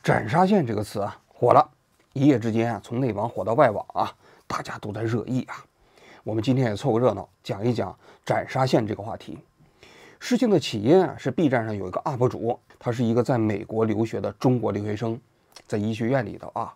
斩杀线这个词啊火了，一夜之间啊从内网火到外网啊，大家都在热议啊。我们今天也凑个热闹，讲一讲斩杀线这个话题。事情的起因啊是 B 站上有一个 UP 主，他是一个在美国留学的中国留学生，在医学院里头啊，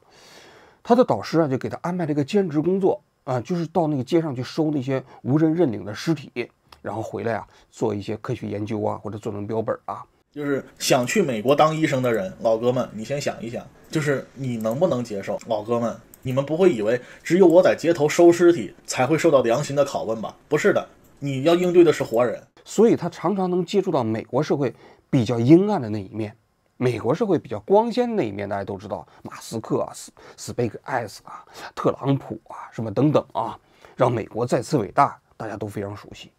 他的导师啊就给他安排了一个兼职工作啊，就是到那个街上去收那些无人认领的尸体，然后回来啊做一些科学研究啊，或者做成标本啊。就是想去美国当医生的人，老哥们，你先想一想，就是你能不能接受？老哥们，你们不会以为只有我在街头收尸体才会受到良心的拷问吧？不是的，你要应对的是活人。所以他常常能接触到美国社会比较阴暗的那一面，美国社会比较光鲜的那一面，大家都知道，马斯克啊、斯贝克 S 啊、特朗普啊，什么等等啊，让美国再次伟大，大家都非常熟悉。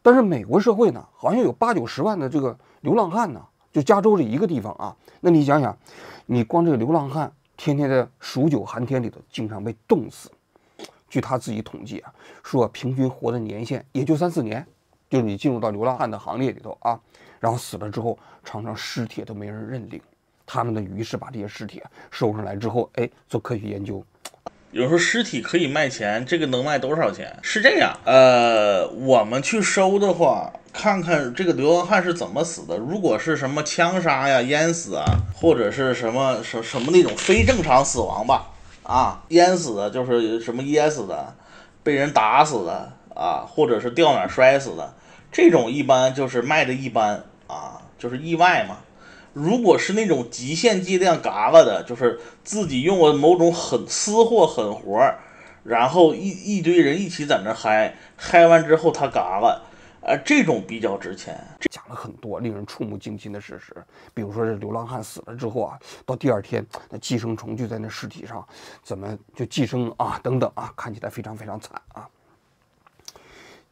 但是美国社会呢，好像有80-90万的这个流浪汉呢，就加州这一个地方啊。那你想想，你光这个流浪汉天天在数9寒天里头，经常被冻死。据他自己统计啊，说平均活的年限也就3-4年，就是你进入到流浪汉的行列里头啊，然后死了之后，常常尸体都没人认领。他们的于是把这些尸体收上来之后，做科学研究。有时候尸体可以卖钱，这个能卖多少钱？是这样，我们去收的话，看看这个流浪汉是怎么死的。如果是什么枪杀呀、淹死啊，或者是什么那种非正常死亡吧，啊，淹死的，就是什么噎死的，被人打死的啊，或者是掉哪摔死的，这种一般就是卖的一般啊，就是意外嘛。如果是那种极限剂量嘎巴的，就是自己用了某种私货狠活，然后一堆人一起在那嗨完之后他嘎巴，这种比较值钱。讲了很多令人触目惊心的事实，比如说这流浪汉死了之后啊，到第2天那寄生虫就在那尸体上怎么就寄生啊等等啊，看起来非常非常惨啊。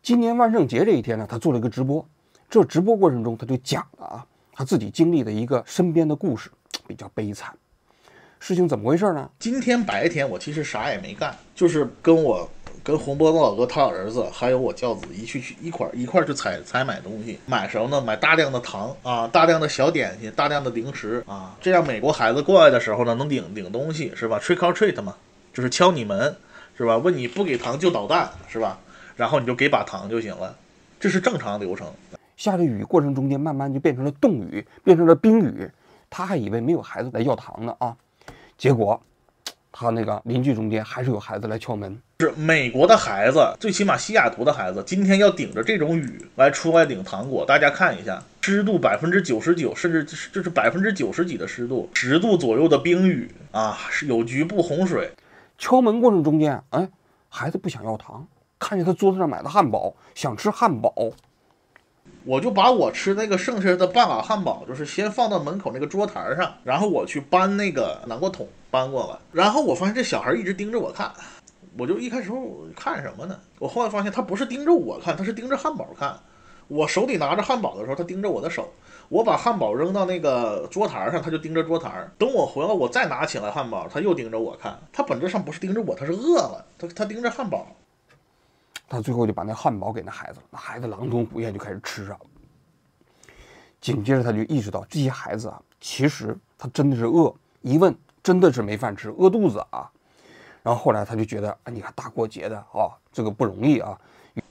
今年万圣节这一天呢，他做了一个直播，这直播过程中他就讲了啊，他自己经历的一个身边的故事，比较悲惨。事情怎么回事呢？今天白天我其实啥也没干，就是跟红脖子老哥他儿子还有我教子一块去采买东西。买什么呢？买大量的糖啊，大量的小点心，大量的零食啊，这样美国孩子过来的时候呢，能领东西是吧 ？Trick or treat 嘛，就是敲你门是吧？问你不给糖就捣蛋是吧？然后你就给把糖就行了，这是正常流程。下着雨过程中间，慢慢就变成了冻雨，变成了冰雨。他还以为没有孩子来要糖呢啊，结果他那个邻居中间还是有孩子来敲门。是美国的孩子，最起码西雅图的孩子，今天要顶着这种雨出来领糖果。大家看一下，湿度99%，甚至就是90%几的湿度，10度左右的冰雨啊，是有局部洪水。敲门过程中间，孩子不想要糖，看见他桌子上买的汉堡，想吃汉堡。我就把我吃那个剩下的半瓦汉堡，就是先放到门口那个桌台上，然后我去搬那个南瓜桶搬过来，然后我发现这小孩一直盯着我看，我就一开始看什么呢？我后来发现他不是盯着我看，他是盯着汉堡看。我手里拿着汉堡的时候，他盯着我的手；我把汉堡扔到那个桌台上，他就盯着桌台。等我回来，我再拿起来汉堡，他又盯着我看。他本质上不是盯着我，他是饿了，他盯着汉堡。他最后就把那汉堡给那孩子了，那孩子狼吞虎咽就开始吃啊。紧接着他就意识到这些孩子啊，其实他真的是饿，一问真的是没饭吃，饿肚子啊。然后后来他就觉得，你看大过节的啊，这个不容易啊。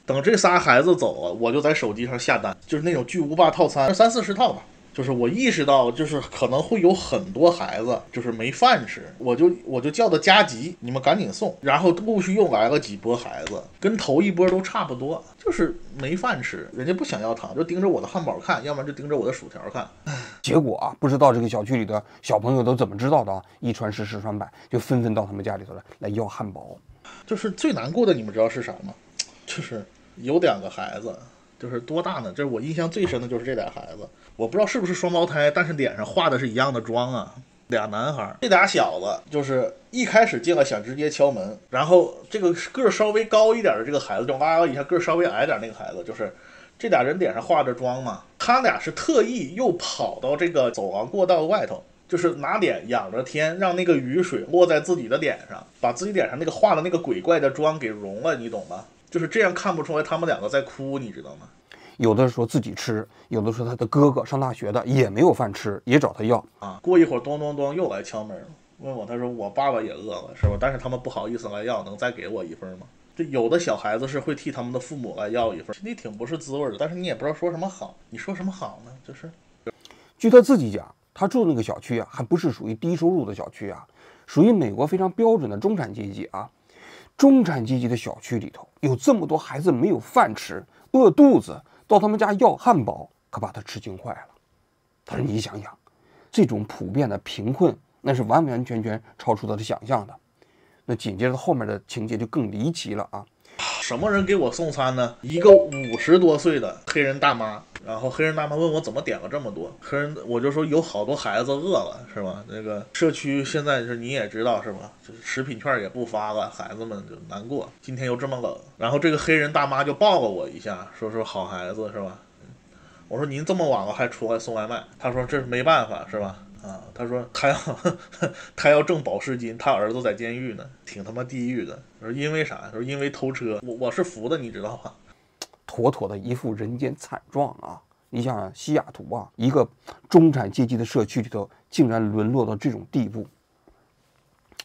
等这仨孩子走了，我就在手机上下单，就是那种巨无霸套餐，30-40套吧。就是我意识到，就是可能会有很多孩子就是没饭吃，我就叫的加急，你们赶紧送。然后陆续又来了几波孩子，跟头一波都差不多，就是没饭吃，人家不想要糖，就盯着我的汉堡看，要不然就盯着我的薯条看。结果啊，不知道这个小区里的小朋友都怎么知道的啊，一传十，十传百，就纷纷到他们家里头来要汉堡。就是最难过的，你们知道是啥吗？就是有2个孩子。就是多大呢？这我印象最深的就是这俩孩子，我不知道是不是双胞胎，但是脸上画的是一样的妆啊。俩男孩，这俩小子就是一开始进来想直接敲门，然后这个个稍微高一点的这个孩子就哇一下，个稍微矮点那个孩子，就是这俩人脸上画着妆嘛，他俩是特意又跑到这个走廊过道外头，就是拿脸仰着天，让那个雨水落在自己的脸上，把自己脸上那个画的那个鬼怪的妆给融了，你懂吗？就是这样看不出来他们2个在哭，你知道吗？有的说自己吃，有的说他的哥哥上大学的也没有饭吃，也找他要啊。过一会儿咚咚咚又来敲门，问我，他说我爸爸也饿了，是吧？但是他们不好意思来要，能再给我一份吗？就有的小孩子是会替他们的父母来要一份，心里挺不是滋味的，但是你也不知道说什么好，你说什么好呢？就是，据他自己讲，他住的那个小区啊，还不是属于低收入的小区啊，属于美国非常标准的中产阶级啊。中产阶级的小区里头有这么多孩子没有饭吃，饿肚子，到他们家要汉堡，可把他吃惊坏了。他说：“你想想，这种普遍的贫困，那是完完全全超出他的想象的。”那紧接着后面的情节就更离奇了啊！什么人给我送餐呢？一个50多岁的黑人大妈。然后黑人大妈问我怎么点了这么多，我就说有好多孩子饿了，是吧？那个社区现在是你也知道是吧？就是食品券也不发了，孩子们就难过。今天又这么冷，然后这个黑人大妈就抱了我一下，说好孩子是吧？我说您这么晚了还出来送外卖，他说这是没办法是吧？啊，他说他要挣保释金，他儿子在监狱呢，挺他妈地狱的。说因为啥？说因为偷车，我是服的，你知道吧？妥妥的一副人间惨状啊！你想想，西雅图啊，一个中产阶级的社区里头，竟然沦落到这种地步。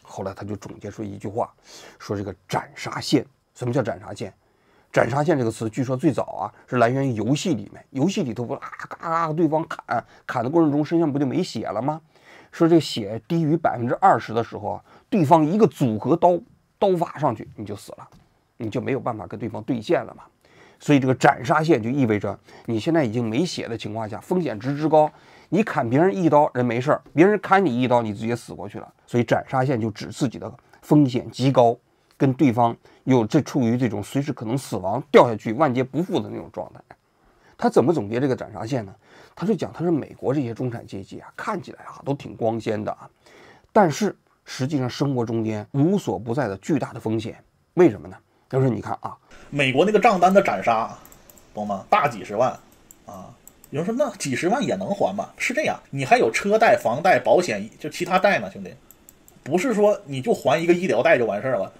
后来他就总结出一句话，说这个斩杀线。什么叫斩杀线？斩杀线这个词，据说最早啊是来源于游戏里面，游戏里头不嘎对方砍的过程中身上不就没血了吗？说这个血低于20%的时候啊，对方一个组合刀法上去，你就死了，你就没有办法跟对方对线了嘛。所以这个斩杀线就意味着你现在已经没血的情况下，风险值之高，你砍别人一刀人没事，别人砍你一刀你直接死过去了。所以斩杀线就指自己的风险极高，跟对方处于这种随时可能死亡掉下去万劫不复的那种状态。他怎么总结这个斩杀线呢？他就讲他说美国这些中产阶级啊，看起来啊都挺光鲜的啊，但是实际上生活中间无所不在的巨大的风险。为什么呢？他说你看啊，美国那个账单的斩杀，懂吗？大几十万啊！有人说那几十万也能还吗？是这样，你还有车贷、房贷、保险，就其他贷呢，兄弟。不是说你就还一个医疗贷就完事儿了，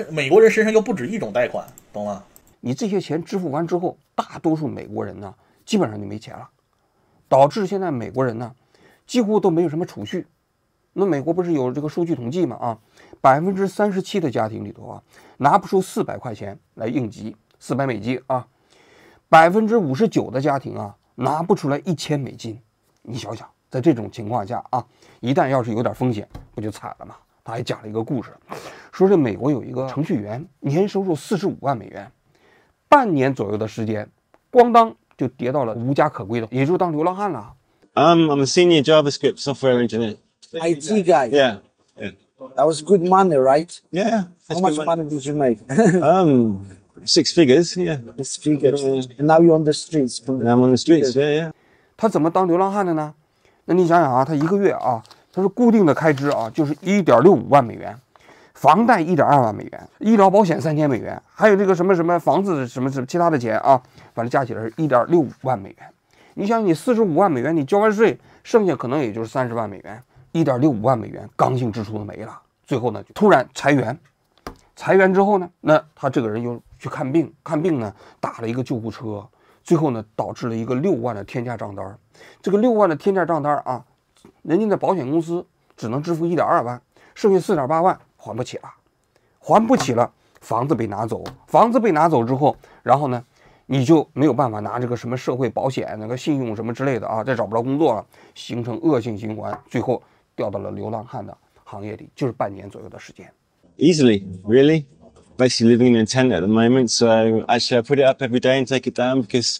美国人身上又不止一种贷款，懂吗？你这些钱支付完之后，大多数美国人呢，基本上就没钱了，导致现在美国人呢，几乎都没有什么储蓄。那美国不是有这个数据统计吗？啊，37%的家庭里头啊，拿不出400块钱来应急，400美金啊，59%的家庭啊，拿不出来1000美金。你想想，在这种情况下啊，一旦要是有点风险，不就惨了吗？他还讲了一个故事，说这美国有一个程序员，年收入45万美元，半年左右的时间，咣当就跌到了无家可归的，也就当流浪汉了。I'm a senior JavaScript software engineer. IT guy. Yeah. That was good money, right? Yeah. How much money did you make? 6 figures. Yeah. 6 figures. And now you're on the streets. I'm on the streets. Yeah. 他怎么当流浪汉的呢？那你想想啊，他一个月啊，他说固定的开支啊，就是1.65万美元，房贷1.2万美元，医疗保险3000美元，还有这个什么房子什么其他的钱啊，反正加起来是1.65万美元。你想，你45万美元，你交完税，剩下可能也就是30万美元。1.65万美元刚性支出都没了，最后呢就突然裁员，裁员之后呢，那他这个人又去看病，看病呢打了一个救护车，最后呢导致了一个6万的天价账单。这个6万的天价账单啊，人家的保险公司只能支付1.2万，剩下4.8万还不起了，还不起了，房子被拿走，房子被拿走之后，然后呢你就没有办法拿这个什么社会保险、那个信用什么之类的啊，再找不着工作了，形成恶性循环，最后掉到了流浪汉的行业里，就是半年左右的时间。Easily, really. Basically living in a tent at the moment, so actually I put it up every day and take it down because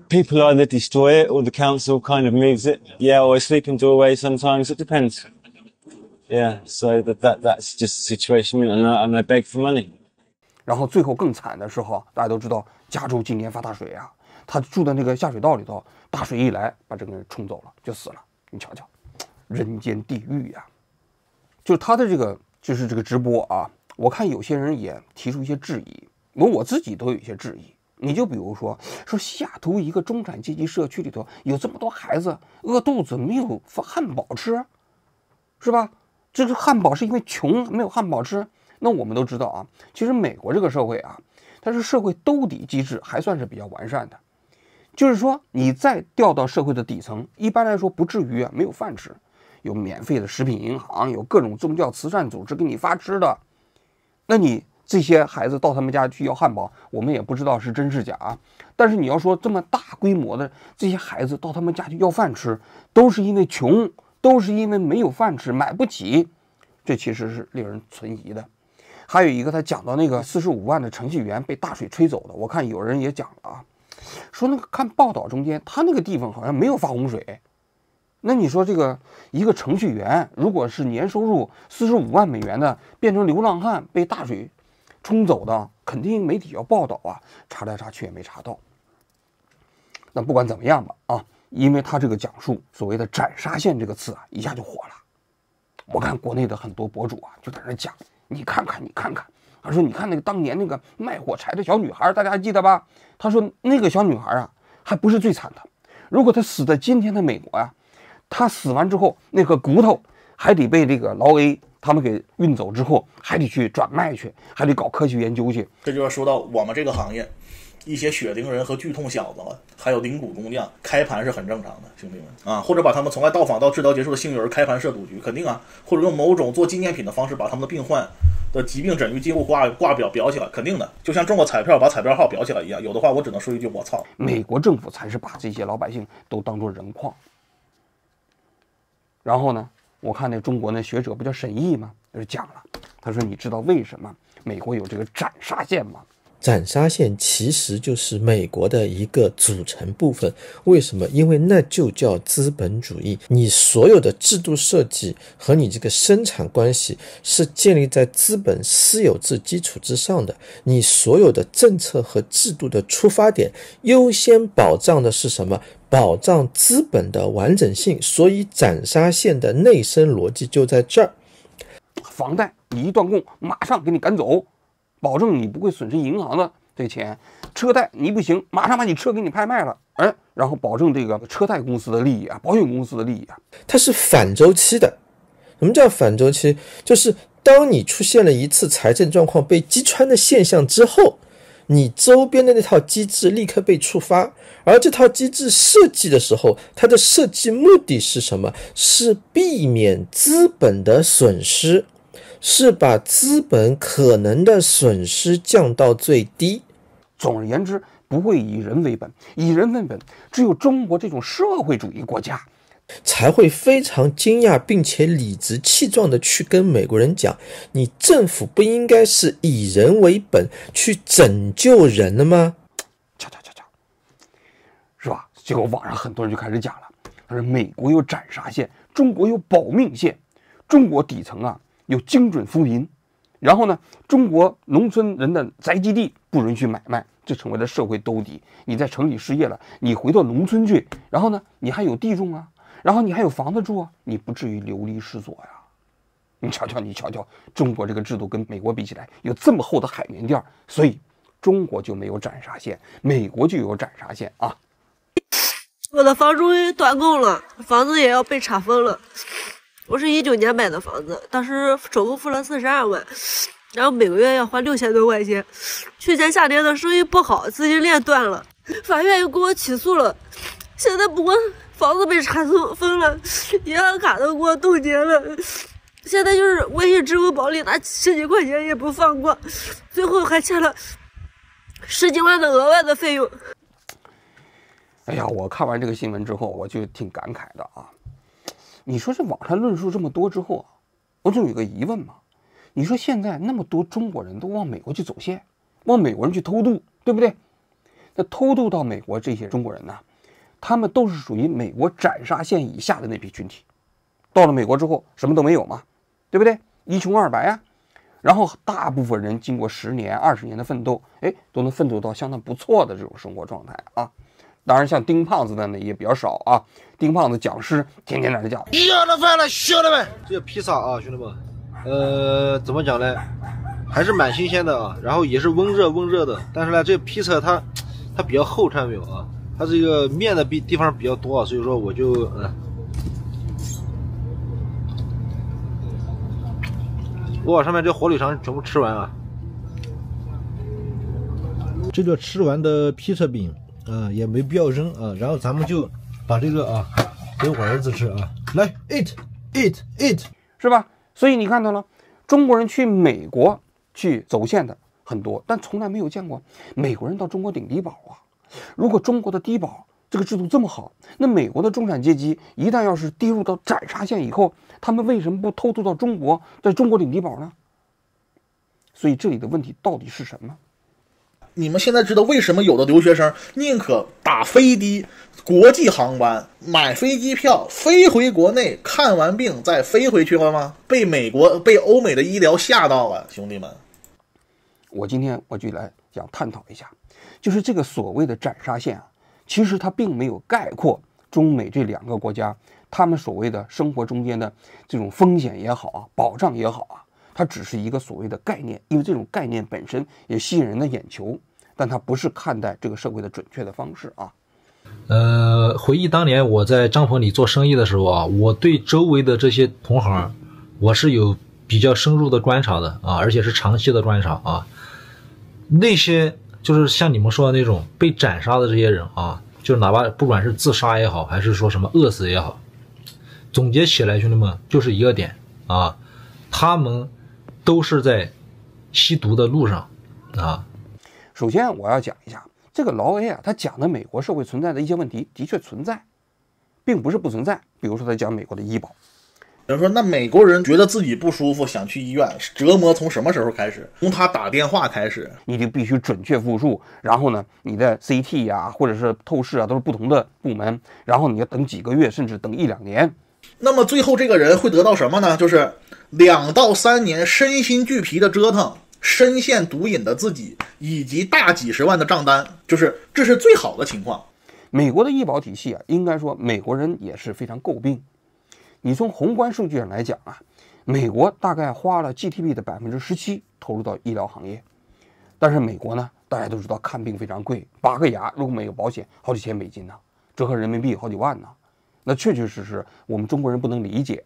people either destroy it or the council kind of moves it. Yeah, or I sleep in doorways sometimes. It depends. Yeah, so that's just the situation, and I beg for money. 然后最后更惨的时候，大家都知道加州今年发大水啊，他住的那个下水道里头，大水一来把这个人冲走了，就死了。你瞧瞧，人间地狱呀！就是他的这个直播啊，我看有些人也提出一些质疑，我自己都有一些质疑。你就比如说西雅图一个中产阶级社区里头有这么多孩子饿肚子没有汉堡吃，是吧？这个汉堡是因为穷没有汉堡吃。那我们都知道啊，其实美国这个社会啊，它是社会兜底机制还算是比较完善的。就是说，你再调到社会的底层，一般来说不至于没有饭吃，有免费的食品银行，有各种宗教慈善组织给你发吃的。那你这些孩子到他们家去要汉堡，我们也不知道是真是假。但是你要说这么大规模的这些孩子到他们家去要饭吃，都是因为穷，都是因为没有饭吃，买不起，这其实是令人存疑的。还有一个，他讲到那个45万的程序员被大水吹走的，我看有人也讲了说那个看报道中间，他那个地方好像没有发洪水。那你说这个一个程序员，如果是年收入45万美元的，变成流浪汉被大水冲走的，肯定媒体要报道查来查去也没查到。那不管怎么样吧因为他这个讲述所谓的斩杀线这个词一下就火了。我看国内的很多博主就在那讲，你看看，他说你看那个当年那个卖火柴的小女孩，大家还记得吧？他说那个小女孩还不是最惨的，如果她死在今天的美国她死完之后，那个骨头还得被这个劳 A 他们给运走之后，还得去转卖去，还得搞科学研究去。这就要说到我们这个行业，一些血丁人和剧痛小子还有领股工匠开盘是很正常的，兄弟们或者把他们从外到访到治疗结束的幸运儿开盘设赌局，肯定或者用某种做纪念品的方式把他们的病患的疾病诊愈记录挂裱起来，肯定的，就像中过彩票把彩票号裱起来一样。有的话我只能说一句我操。美国政府才是把这些老百姓都当作人矿。然后呢，我看那中国那学者不叫沈毅吗？就讲了，他说你知道为什么美国有这个斩杀线吗？斩杀线其实就是美国的一个组成部分。为什么？因为那就叫资本主义。你所有的制度设计和你这个生产关系是建立在资本私有制基础之上的。你所有的政策和制度的出发点优先保障的是什么？保障资本的完整性。所以斩杀线的内生逻辑就在这儿。房贷你一断供，马上给你赶走，保证你不会损失银行的这钱。车贷你不行，马上把你车给你拍卖了，然后保证这个车贷公司的利益保险公司的利益它是反周期的。什么叫反周期？就是当你出现了一次财政状况被击穿的现象之后，你周边的那套机制立刻被触发。而这套机制设计的时候，它的设计目的是什么？是避免资本的损失，是把资本可能的损失降到最低。总而言之，不会以人为本，以人为本，只有中国这种社会主义国家才会非常惊讶并且理直气壮地去跟美国人讲，你政府不应该是以人为本去拯救人了吗？是吧？结果网上很多人就开始讲了，他说美国有斩杀线，中国有保命线。中国底层有精准扶贫，然后呢，中国农村人的宅基地不允许买卖，这成为了社会兜底。你在城里失业了，你回到农村去，然后呢，你还有地种然后你还有房子住你不至于流离失所呀。你瞧瞧，中国这个制度跟美国比起来有这么厚的海绵垫，所以中国就没有斩杀线，美国就有斩杀线我的房终于断供了，房子也要被查封了。我是19年买的房子，当时首付付了42万，然后每个月要还6000多块钱。去年夏天的生意不好，资金链断了，法院又给我起诉了。现在不光房子被查封了，银行卡都给我冻结了。现在就是微信、支付宝里拿10几块钱也不放过，最后还欠了10几万的额外的费用。哎呀，我看完这个新闻之后，我就挺感慨的你说这网上论述这么多之后我就有个疑问嘛。你说现在那么多中国人都往美国去走线，往美国人去偷渡，对不对？那偷渡到美国这些中国人他们都是属于美国斩杀线以下的那批群体。到了美国之后什么都没有嘛，对不对？一穷二白然后大部分人经过10年、20年的奋斗，都能奋斗到相当不错的这种生活状态当然，像丁胖子的呢也比较少丁胖子讲师天天在这讲，要了饭了，兄弟们，这个披萨兄弟们，怎么讲呢？还是蛮新鲜的然后也是温热的，但是呢，这个披萨它比较厚，看到没有它这个面的地方比较多所以说我就我把上面这火腿肠全部吃完这个吃完的披萨饼也没必要扔啊，然后咱们就把这个给我儿子吃啊，来 eat，是吧？所以你看到了，中国人去美国去走线的很多，但从来没有见过美国人到中国领低保啊。如果中国的低保这个制度这么好，那美国的中产阶级一旦要是跌入到斩杀线以后，他们为什么不偷渡到中国，在中国领低保呢？所以这里的问题到底是什么？你们现在知道为什么有的留学生宁可打飞的国际航班买飞机票飞回国内看完病再飞回去了吗？被欧美的医疗吓到了，兄弟们。今天我就来想探讨一下，就是这个所谓的斩杀线其实它并没有概括中美这两个国家他们所谓的生活中间的这种风险也好保障也好它只是一个所谓的概念，因为这种概念本身也吸引人的眼球，但它不是看待这个社会的准确的方式回忆当年我在帐篷里做生意的时候我对周围的这些同行我是有比较深入的观察的而且是长期的观察那些就是像你们说的那种被斩杀的这些人就是哪怕不管是自杀也好，还是说什么饿死也好，总结起来兄弟们就是一个点他们都是在吸毒的路上首先我要讲一下这个劳 A 他讲的美国社会存在的一些问题的确存在，并不是不存在。比如说他讲美国的医保，比如说那美国人觉得自己不舒服想去医院，折磨从什么时候开始？从他打电话开始，你就必须准确复述，然后呢你的 CT 或者是透视都是不同的部门，然后你要等几个月甚至等1-2年。那么最后这个人会得到什么呢？就是2到3年身心俱疲的折腾，深陷毒瘾的自己，以及大几十万的账单，这是最好的情况。美国的医保体系应该说美国人也是非常诟病。你从宏观数据上来讲美国大概花了 GDP 的17%投入到医疗行业，但是美国呢，大家都知道看病非常贵，8个牙如果没有保险好几千美金呢，折合人民币好几万呢，那确确实实我们中国人不能理解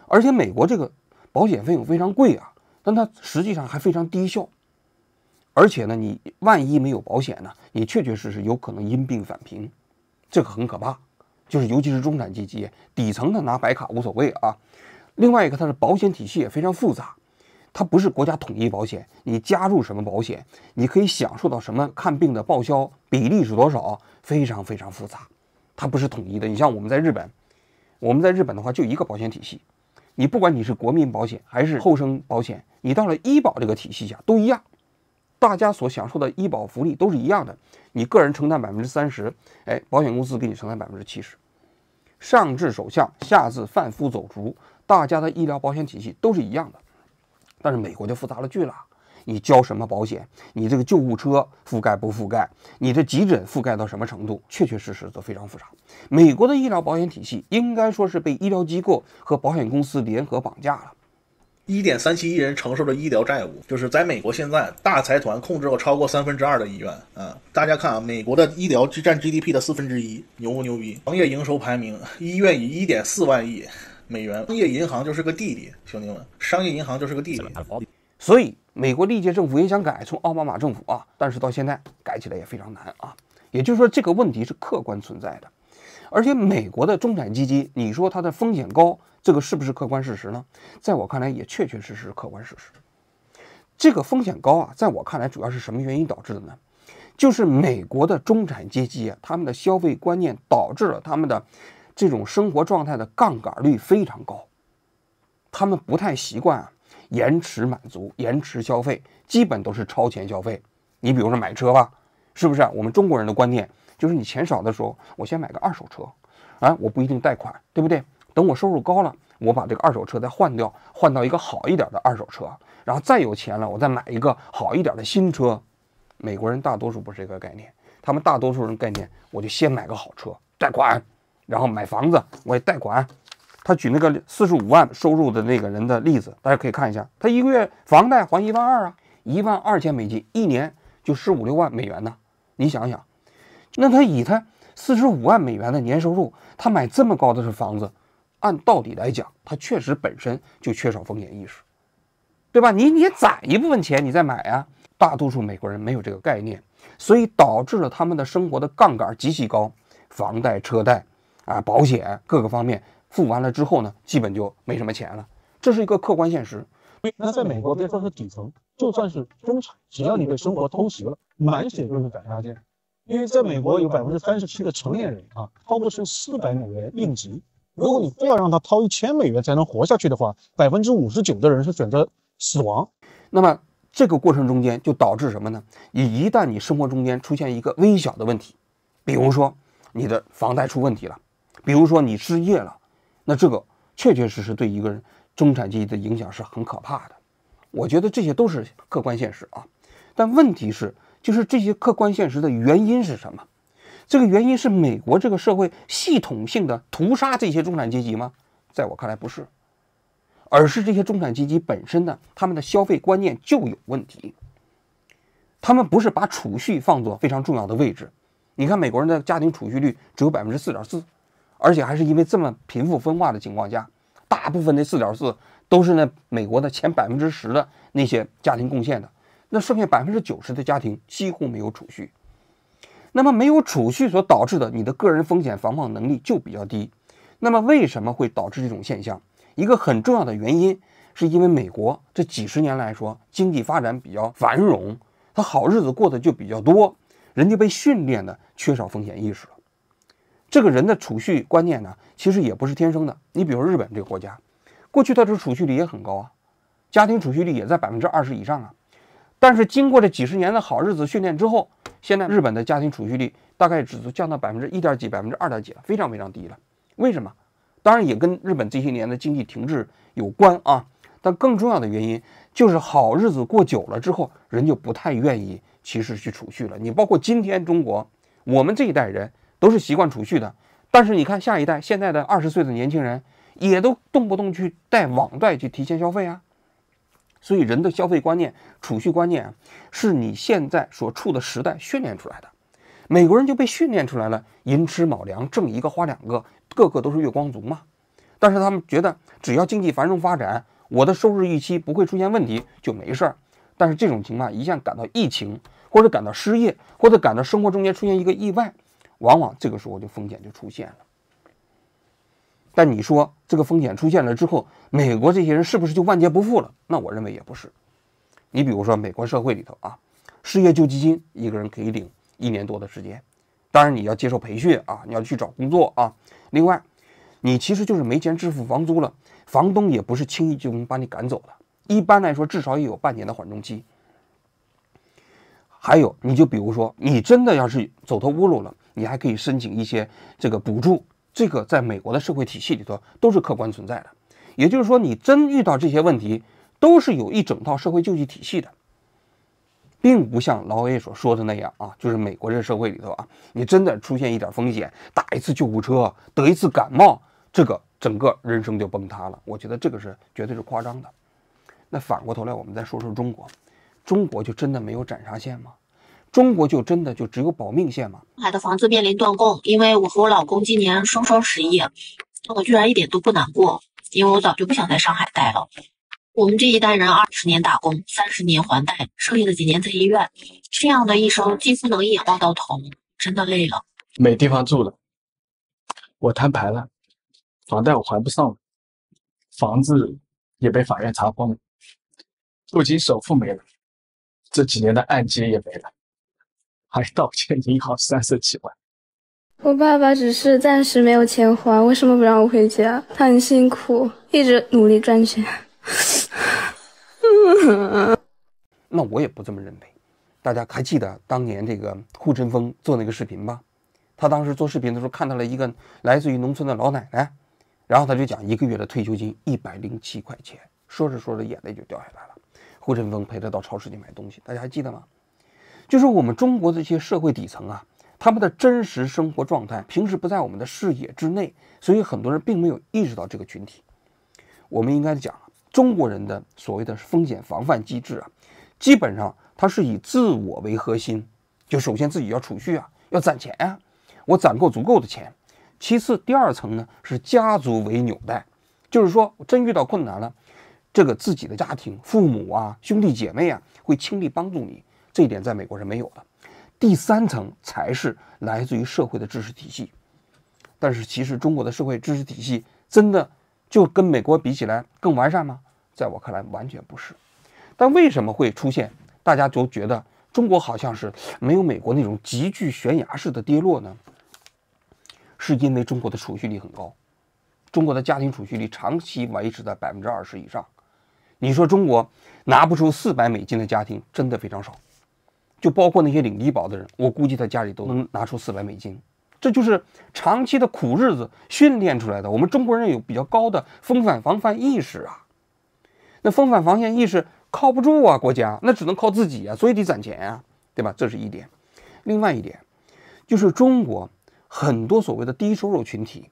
而且美国这个保险费用非常贵但它实际上还非常低效，而且呢你万一没有保险呢，你确确实实有可能因病返贫，这个很可怕，就是尤其是中产阶级底层的拿白卡无所谓另外一个它的保险体系也非常复杂，它不是国家统一保险，你加入什么保险你可以享受到什么看病的报销比例是多少，非常非常复杂，它不是统一的。你像我们在日本的话就一个保险体系，你不管你是国民保险还是后生保险，你到了医保这个体系下都一样，大家所享受的医保福利都是一样的，你个人承担30%，保险公司给你承担70%，上至首相下至贩夫走卒，大家的医疗保险体系都是一样的。但是美国就复杂了去了，你交什么保险，你这个救护车覆盖不覆盖，你的急诊覆盖到什么程度，确确实实都非常复杂。美国的医疗保险体系应该说是被医疗机构和保险公司联合绑架了。1.37亿人承受的医疗债务，就是在美国现在大财团控制了超过2/3的医院大家看美国的医疗占 GDP 的1/4，牛不牛逼？行业营收排名，医院以1.4万亿美元，商业银行就是个弟弟，兄弟们，商业银行就是个弟弟。所以美国历届政府也想改，从奥巴马政府但是到现在改起来也非常难也就是说这个问题是客观存在的。而且美国的中产阶级，你说它的风险高，这个是不是客观事实呢？在我看来也确确实实客观事实。这个风险高在我看来主要是什么原因导致的呢？就是美国的中产阶级他们的消费观念导致了他们的这种生活状态的杠杆率非常高，他们不太习惯延迟满足、延迟消费，基本都是超前消费。你比如说买车吧，是不是我们中国人的观念就是你钱少的时候，我先买个二手车我不一定贷款，对不对？等我收入高了，我把这个二手车再换掉，换到一个好一点的二手车，然后再有钱了，我再买一个好一点的新车。美国人大多数不是这个概念，他们大多数人概念，我就先买个好车，贷款，然后买房子我也贷款。他举那个45万收入的那个人的例子，大家可以看一下，他一个月房贷还12000美金，一年就15-16万美元呢。你想想，那他以他45万美元的年收入，他买这么高的房子，按道理来讲，他确实本身就缺少风险意识，对吧？你也攒一部分钱你再买大多数美国人没有这个概念，所以导致了他们的生活的杠杆极其高，房贷、车贷啊、保险各个方面付完了之后呢，基本就没什么钱了，这是一个客观现实。那在美国，别说是底层，就算是中产，只要你被生活偷袭了，满血就是赶鸭件。因为在美国有37%的成年人啊，掏不出$400应急。如果你非要让他掏$1000才能活下去的话，59%的人是选择死亡。那么这个过程中间就导致什么呢？一旦你生活中间出现一个微小的问题，比如说你的房贷出问题了，比如说你失业了，那这个确确实实对一个人中产阶级的影响是很可怕的。我觉得这些都是客观现实啊，但问题是，就是这些客观现实的原因是什么？这个原因是美国这个社会系统性的屠杀这些中产阶级吗？在我看来不是，而是这些中产阶级本身呢，他们的消费观念就有问题。他们不是把储蓄放作非常重要的位置。你看美国人的家庭储蓄率只有4.4%，而且还是因为这么贫富分化的情况下，大部分的4.4%都是那美国的前10%的那些家庭贡献的，那剩下90%的家庭几乎没有储蓄。那么没有储蓄所导致的，你的个人风险防范能力就比较低。那么为什么会导致这种现象？一个很重要的原因，是因为美国这几十年来说，经济发展比较繁荣，它好日子过得就比较多，人家被训练的缺少风险意识了。这个人的储蓄观念呢，其实也不是天生的。你比如日本这个国家，过去它的储蓄率也很高啊，家庭储蓄率也在20%以上啊。但是经过这几十年的好日子训练之后，现在日本的家庭储蓄率大概只降到1点几、2点几了，非常非常低了。为什么？当然也跟日本这些年的经济停滞有关啊。但更重要的原因就是好日子过久了之后，人就不太愿意其实去储蓄了。你包括今天中国，我们这一代人都是习惯储蓄的，但是你看下一代，现在的20岁的年轻人也都动不动去贷网贷去提前消费啊。所以人的消费观念、储蓄观念啊，是你现在所处的时代训练出来的。美国人就被训练出来了，寅吃卯粮，挣一个花两个，个个都是月光族嘛。但是他们觉得只要经济繁荣发展，我的收入预期不会出现问题就没事儿。但是这种情况一旦赶到疫情，或者赶到失业，或者赶到生活中间出现一个意外，往往这个时候就风险就出现了。但你说这个风险出现了之后，美国这些人是不是就万劫不复了？那我认为也不是。你比如说美国社会里头啊，失业救济金一个人可以领1年多的时间，当然你要接受培训啊，你要去找工作啊。另外，你其实就是没钱支付房租了，房东也不是轻易就能把你赶走的，一般来说至少也有半年的缓冲期。还有，你就比如说你真的要是走投无路了，你还可以申请一些这个补助。这个在美国的社会体系里头都是客观存在的，也就是说，你真遇到这些问题，都是有一整套社会救济体系的，并不像老 A 所说的那样啊，就是美国这社会里头啊，你真的出现一点风险，打一次救护车，得一次感冒，这个整个人生就崩塌了。我觉得这个是绝对是夸张的。那反过头来，我们再说说中国，中国就真的没有斩杀线吗？中国就真的就只有保命线吗？上海的房子面临断供，因为我和我老公今年双双失业，我居然一点都不难过，因为我早就不想在上海待了。我们这一代人20年打工，30年还贷，剩下的几年在医院，这样的一生几乎能一眼望到头，真的累了。没地方住了，我摊牌了，房贷我还不上了，房子也被法院查封了，不仅首付没了，这几年的按揭也没了，还倒欠银行30几万。我爸爸只是暂时没有钱还，为什么不让我回家？他很辛苦，一直努力赚钱。那我也不这么认为。大家还记得当年这个护春风做那个视频吧？他当时做视频的时候看到了一个来自于农村的老奶奶，然后他就讲1个月的退休金107块钱，说着说着眼泪就掉下来了。护春风陪他到超市去买东西，大家还记得吗？就是我们中国的这些社会底层啊，他们的真实生活状态平时不在我们的视野之内，所以很多人并没有意识到这个群体。我们应该讲，中国人的所谓的风险防范机制啊，基本上它是以自我为核心，就首先自己要储蓄啊，要攒钱啊，我攒够足够的钱。其次，第二层呢是家族为纽带，就是说我真遇到困难了，这个自己的家庭、父母啊、兄弟姐妹啊会倾力帮助你。这一点在美国是没有的。第三层才是来自于社会的知识体系。但是其实中国的社会知识体系真的就跟美国比起来更完善吗？在我看来完全不是。但为什么会出现大家都觉得中国好像是没有美国那种急剧悬崖式的跌落呢？是因为中国的储蓄率很高，中国的家庭储蓄率长期维持在20%以上。你说中国拿不出$400的家庭真的非常少，就包括那些领低保的人，我估计他家里都能拿出$400。这就是长期的苦日子训练出来的。我们中国人有比较高的风险防范意识啊，那风险防范意识靠不住啊，国家那只能靠自己啊，所以得攒钱啊，对吧？这是一点。另外一点就是中国很多所谓的低收入群体，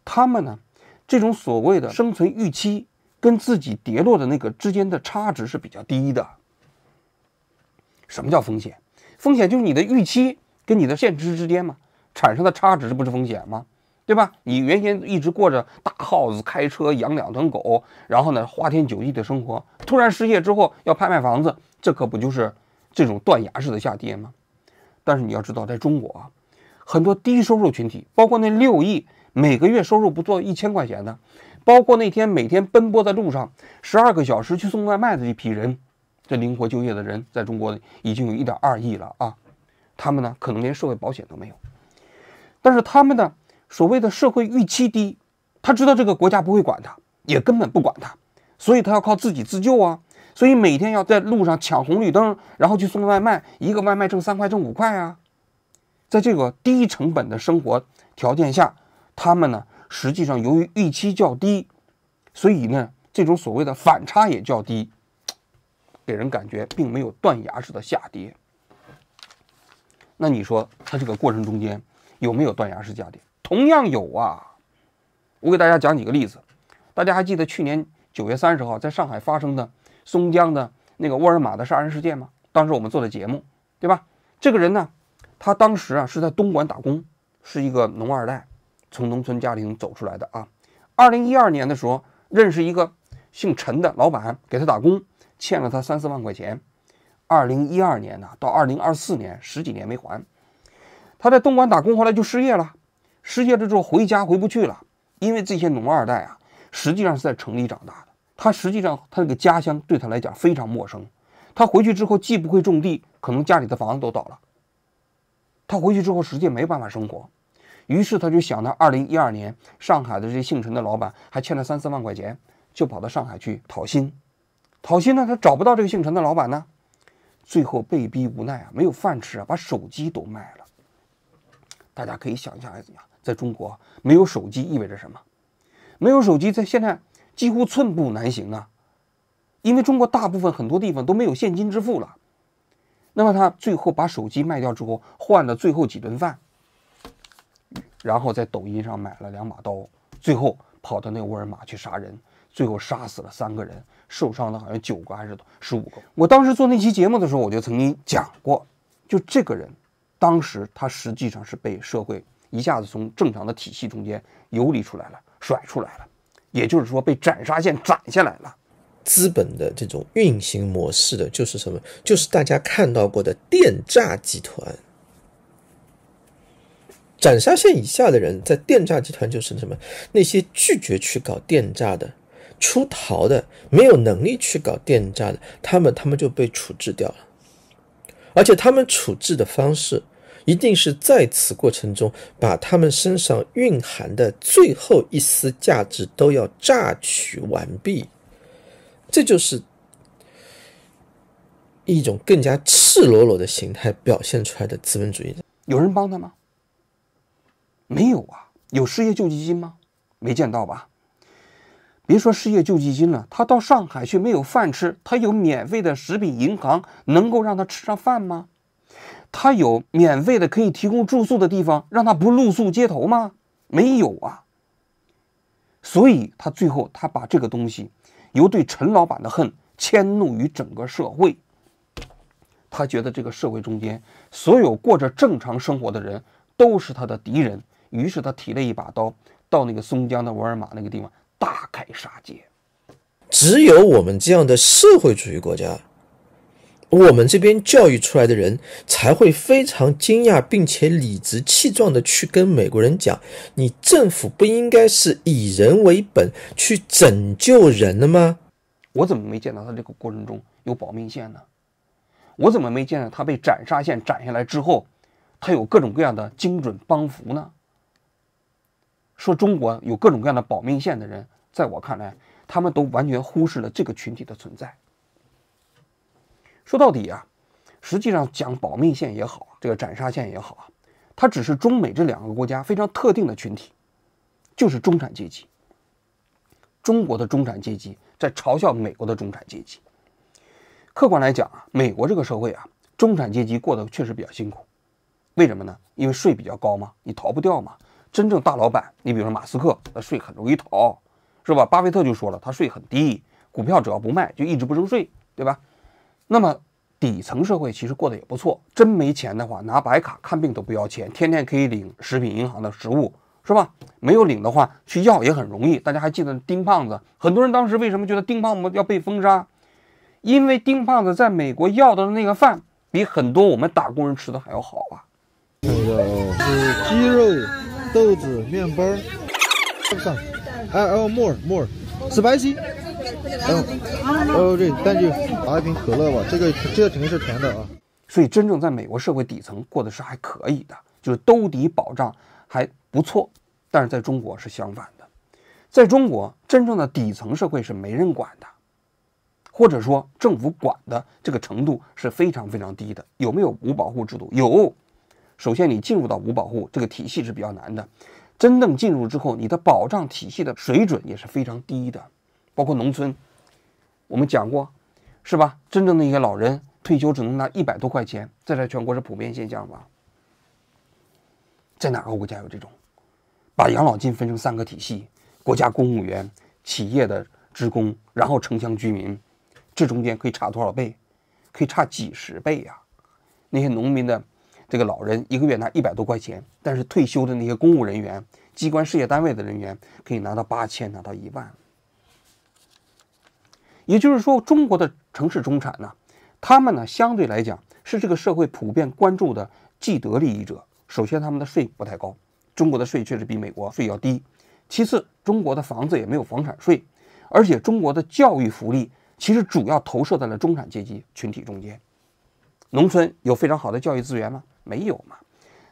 他们呢这种所谓的生存预期跟自己跌落的那个之间的差值是比较低的。什么叫风险？风险就是你的预期跟你的现实之间嘛产生的差值，这不是风险吗？对吧？你原先一直过着大 house 开车养2头狗，然后呢花天酒地的生活，突然失业之后要拍卖房子，这可不就是这种断崖式的下跌吗？但是你要知道，在中国啊，很多低收入群体，包括那6亿每个月收入不做1000块钱的，包括那天每天奔波在路上12个小时去送外卖的这批人，这灵活就业的人在中国已经有1.2亿了啊！他们呢可能连社会保险都没有，但是他们的所谓的社会预期低，他知道这个国家不会管他，也根本不管他，所以他要靠自己自救啊！所以每天要在路上抢红绿灯，然后去送外卖，一个外卖挣3块挣5块啊！在这个低成本的生活条件下，他们呢实际上由于预期较低，所以呢这种所谓的反差也较低，给人感觉并没有断崖式的下跌。那你说它这个过程中间有没有断崖式下跌？同样有啊！我给大家讲几个例子。大家还记得去年9月30号在上海发生的松江的那个沃尔玛的杀人事件吗？当时我们做的节目，对吧？这个人呢，他当时啊是在东莞打工，是一个农二代，从农村家庭走出来的啊。2012年的时候，认识一个姓陈的老板，给他打工，欠了他3-4万块钱。2012年呢，到2024年10几年没还。他在东莞打工，后来就失业了。失业了之后回家回不去了，因为这些农二代啊，实际上是在城里长大的。他实际上他这个家乡对他来讲非常陌生。他回去之后既不会种地，可能家里的房子都倒了。他回去之后实际没办法生活，于是他就想到2012年上海的这些姓陈的老板还欠了3-4万块钱，就跑到上海去讨薪。讨薪呢，他找不到这个姓陈的老板呢，最后被逼无奈啊，没有饭吃啊，把手机都卖了。大家可以想象一下，在中国没有手机意味着什么？没有手机在现在几乎寸步难行啊，因为中国大部分很多地方都没有现金支付了。那么他最后把手机卖掉之后，换了最后几顿饭，然后在抖音上买了2把刀，最后跑到那个沃尔玛去杀人，最后杀死了3个人，受伤的好像9个还是15个。我当时做那期节目的时候，我就曾经讲过，就这个人当时他实际上是被社会一下子从正常的体系中间游离出来了，甩出来了，也就是说被斩杀线斩下来了。资本的这种运行模式的就是什么？就是大家看到过的电诈集团。斩杀线以下的人在电诈集团就是什么？那些拒绝去搞电诈的、出逃的、没有能力去搞电诈的，他们就被处置掉了。而且他们处置的方式一定是在此过程中把他们身上蕴含的最后一丝价值都要榨取完毕。这就是一种更加赤裸裸的形态表现出来的资本主义。有人帮他吗？没有啊。有失业救济金吗？没见到吧。别说失业救济金了，他到上海去没有饭吃，他有免费的食品银行能够让他吃上饭吗？他有免费的可以提供住宿的地方让他不露宿街头吗？没有啊。所以他最后他把这个东西由对陈老板的恨迁怒于整个社会。他觉得这个社会中间所有过着正常生活的人都是他的敌人，于是他提了一把刀到那个松江的沃尔玛那个地方大开杀戒。只有我们这样的社会主义国家我们这边教育出来的人才会非常惊讶，并且理直气壮的去跟美国人讲，你政府不应该是以人为本去拯救人了吗？我怎么没见到他这个过程中有保命线呢？我怎么没见到他被斩杀线斩下来之后，他有各种各样的精准帮扶呢？说中国有各种各样的保命线的人，在我看来，他们都完全忽视了这个群体的存在。说到底啊，实际上讲保命线也好，这个斩杀线也好啊，它只是中美这两个国家非常特定的群体，就是中产阶级。中国的中产阶级在嘲笑美国的中产阶级。客观来讲啊，美国这个社会啊，中产阶级过得确实比较辛苦。为什么呢？因为税比较高嘛，你逃不掉嘛。真正大老板，你比如说马斯克，那税很容易逃，是吧？巴菲特就说了，他税很低，股票只要不卖就一直不征税，对吧？那么底层社会其实过得也不错，真没钱的话，拿白卡看病都不要钱，天天可以领食品银行的食物，是吧？没有领的话，去要也很容易。大家还记得丁胖子？很多人当时为什么觉得丁胖子要被封杀？因为丁胖子在美国要的那个饭，比很多我们打工人吃的还要好啊。是鸡肉、豆子、面包。上，more spicy。这但就拿一瓶可乐吧，这个肯定是甜的啊。所以真正在美国社会底层过的是还可以的，就是兜底保障还不错。但是在中国是相反的，在中国真正的底层社会是没人管的，或者说政府管的这个程度是非常非常低的。有没有五保户制度？有。首先你进入到五保户这个体系是比较难的，真正进入之后，你的保障体系的水准也是非常低的。包括农村，我们讲过，是吧？真正的一些老人退休只能拿100多块钱，这在全国是普遍现象吧？在哪个国家有这种？把养老金分成3个体系：国家公务员、企业的职工，然后城乡居民，这中间可以差多少倍？可以差几十倍呀！那些农民的这个老人一个月拿100多块钱，但是退休的那些公务人员、机关事业单位的人员可以拿到8000，拿到1万。也就是说，中国的城市中产呢，他们呢相对来讲是这个社会普遍关注的既得利益者。首先，他们的税不太高，中国的税确实比美国税要低。其次，中国的房子也没有房产税，而且中国的教育福利其实主要投射在了中产阶级群体中间。农村有非常好的教育资源吗？没有嘛。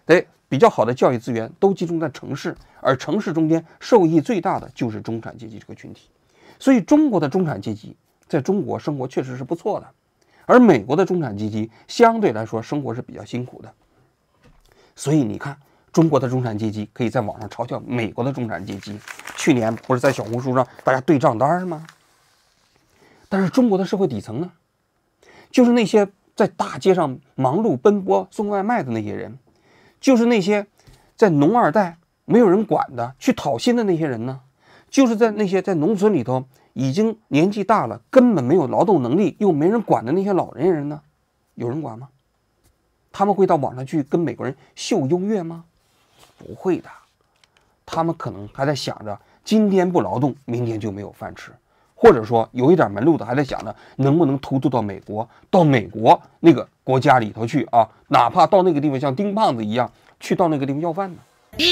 对，比较好的教育资源都集中在城市，而城市中间受益最大的就是中产阶级这个群体。所以，中国的中产阶级在中国生活确实是不错的，而美国的中产阶级相对来说生活是比较辛苦的。所以你看，中国的中产阶级可以在网上嘲笑美国的中产阶级。去年不是在小红书上大家对账单吗？但是中国的社会底层呢，就是那些在大街上忙碌奔波送外卖的那些人，就是那些在农二代没有人管的去讨薪的那些人呢，就是在那些在农村里头已经年纪大了，根本没有劳动能力又没人管的那些老年人呢，有人管吗？他们会到网上去跟美国人秀优越吗？不会的，他们可能还在想着今天不劳动，明天就没有饭吃，或者说有一点门路的还在想着能不能偷渡到美国，到美国那个国家里头去啊，哪怕到那个地方像丁胖子一样去到那个地方要饭呢？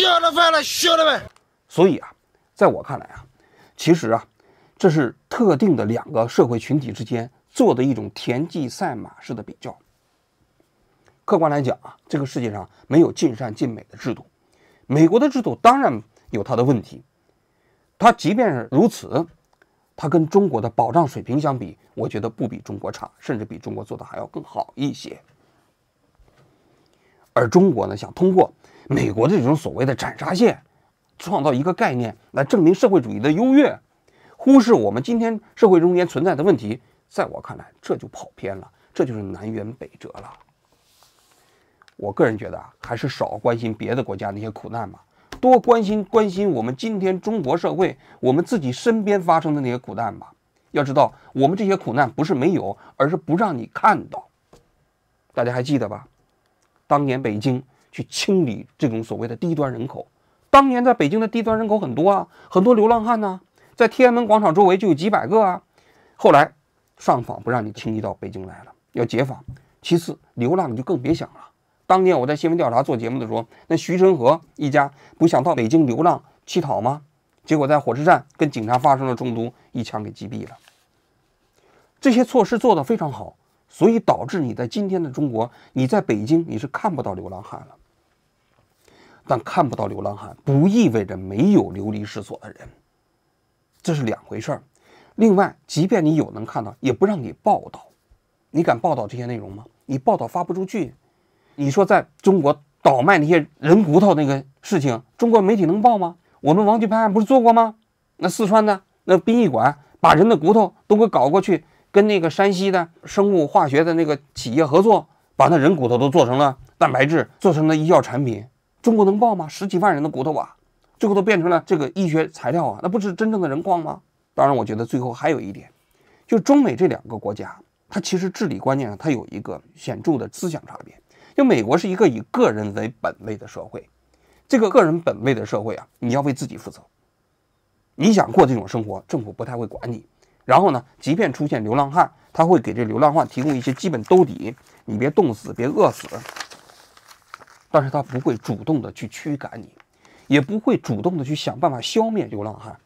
要了饭了，兄弟们！所以啊，在我看来啊，其实啊，这是特定的2个社会群体之间做的一种田忌赛马式的比较。客观来讲啊，这个世界上没有尽善尽美的制度，美国的制度当然有它的问题，它即便是如此，它跟中国的保障水平相比，我觉得不比中国差，甚至比中国做的还要更好一些。而中国呢，想通过美国的这种所谓的斩杀线，创造一个概念来证明社会主义的优越，忽视我们今天社会中间存在的问题，在我看来这就跑偏了，这就是南辕北辙了。我个人觉得啊，还是少关心别的国家那些苦难吧，多关心我们今天中国社会我们自己身边发生的那些苦难吧。要知道，我们这些苦难不是没有，而是不让你看到。大家还记得吧？当年北京去清理这种所谓的低端人口，当年在北京的低端人口很多啊，很多流浪汉呢，在天安门广场周围就有几百个啊。后来上访不让你轻易到北京来了，要解放，其次流浪你就更别想了。当年我在新闻调查做节目的时候，那徐成河一家不想到北京流浪乞讨吗？结果在火车站跟警察发生了冲突，一枪给击毙了。这些措施做得非常好，所以导致你在今天的中国，你在北京你是看不到流浪汉了。但看不到流浪汉不意味着没有流离失所的人，这是两回事儿。另外，即便你有能看到，也不让你报道。你敢报道这些内容吗？你报道发不出去。你说在中国倒卖那些人骨头那个事情，中国媒体能报吗？我们王巨派案不是做过吗？那四川的那殡仪馆把人的骨头都给搞过去，跟那个山西的生物化学的那个企业合作，把那人骨头都做成了蛋白质，做成了医药产品。中国能报吗？10几万人的骨头啊，最后都变成了这个医学材料啊，那不是真正的人矿吗？当然，我觉得最后还有一点，就中美这两个国家，它其实治理观念上它有一个显著的思想差别。就美国是一个以个人为本位的社会，这个个人本位的社会啊，你要为自己负责。你想过这种生活，政府不太会管你。然后呢，即便出现流浪汉，他会给这流浪汉提供一些基本兜底，你别冻死，别饿死。但是他不会主动的去驱赶你，也不会主动的去想办法消灭流浪汉。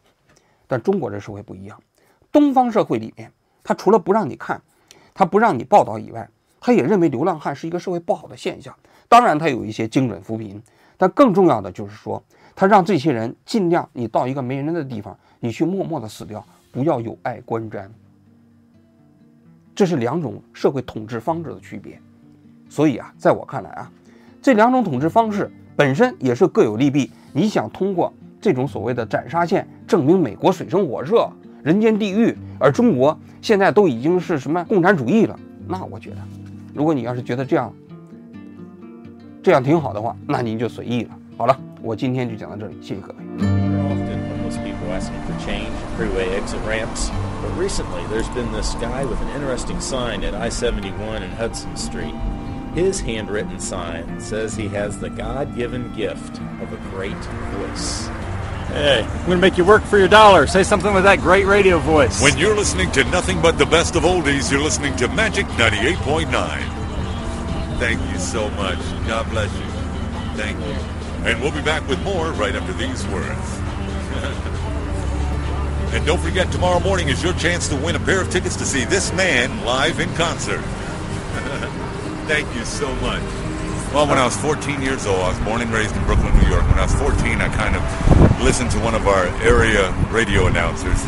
但中国这社会不一样，东方社会里面，他除了不让你看，他不让你报道以外，他也认为流浪汉是一个社会不好的现象。当然，他有一些精准扶贫，但更重要的就是说，他让这些人尽量你到一个没人的地方，你去默默的死掉，不要有碍观瞻。这是两种社会统治方式的区别。所以啊，在我看来啊，这两种统治方式本身也是各有利弊。你想通过这种所谓的斩杀线证明美国水深火热、人间地狱，而中国现在都已经是什么共产主义了，那我觉得，如果你要是觉得这样挺好的话，那您就随意了。好了，我今天就讲到这里，谢谢各位。Asking for change, freeway exit ramps. But recently, there's been this guy with an interesting sign at I-71 and Hudson Street. His handwritten sign says he has the God-given gift of a great voice. Hey, I'm going to make you work for your dollar. Say something with that great radio voice. When you're listening to nothing but the best of oldies, you're listening to Magic 98.9. Thank you so much. God bless you. Thank you. And we'll be back with more right after these words. And don't forget, tomorrow morning is your chance to win a pair of tickets to see this man live in concert. Thank you so much. Well, when I was 14 years old, I was born and raised in Brooklyn, New York. When I was 14, I kind of listened to one of our area radio announcers.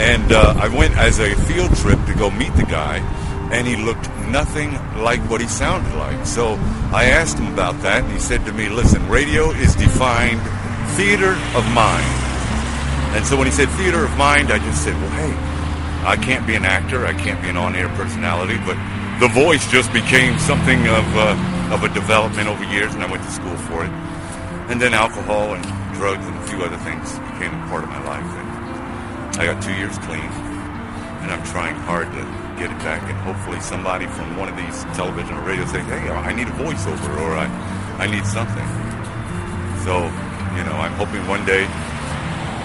And I went as a field trip to go meet the guy, and he looked nothing like what he sounded like. So I asked him about that, and he said to me, listen, radio is defined theater of mind. And so when he said theater of mind, I just said, well, hey, I can't be an actor, I can't be an on-air personality, but the voice just became something of a development over years, and I went to school for it. And then alcohol and drugs and a few other things became a part of my life. And I got 2 years clean, and I'm trying hard to get it back. And hopefully somebody from one of these television or radio say, hey, I need a voiceover, or I need something. So, you know, I'm hoping one day.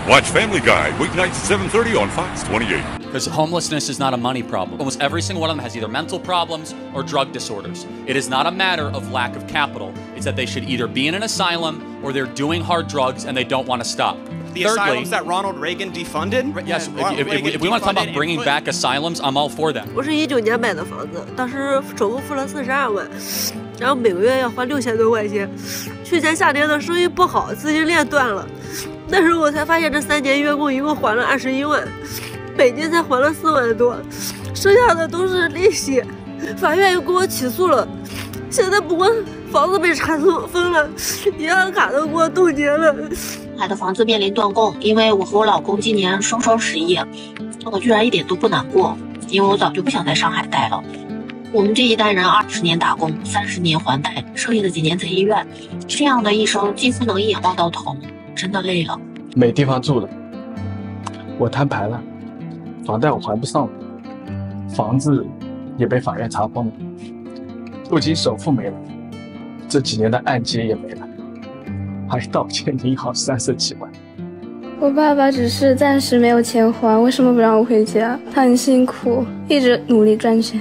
Watch Family Guy, weeknights at 7:30 on Fox 28. Because homelessness is not a money problem. Almost every single one of them has either mental problems or drug disorders. It is not a matter of lack of capital. It's that they should either be in an asylum or they're doing hard drugs and they don't want to stop. The asylums that Ronald Reagan defunded? Yes, if we want to talk about bringing back asylums, I'm all for that. 我是19年买的房子，当时首付付了42万，然后每个月要还6000多块钱。去年夏天的生意不好，资金链断了。那时候我才发现，这3年月供一共还了21万，北京才还了4万多，剩下的都是利息。法院又给我起诉了，现在不光房子被查封了，银行卡都给我冻结了。买的房子面临断供，因为我和我老公今年双双失业，我居然一点都不难过，因为我早就不想在上海待了。我们这一代人20年打工，30年还贷，剩下的几年在医院，这样的一生几乎能一眼望到头，真的累了。没地方住了，我摊牌了，房贷我还不上了，房子也被法院查封了，不仅首付没了，这几年的按揭也没了，还倒欠银行37万。我爸爸只是暂时没有钱还，为什么不让我回家？他很辛苦，一直努力赚钱。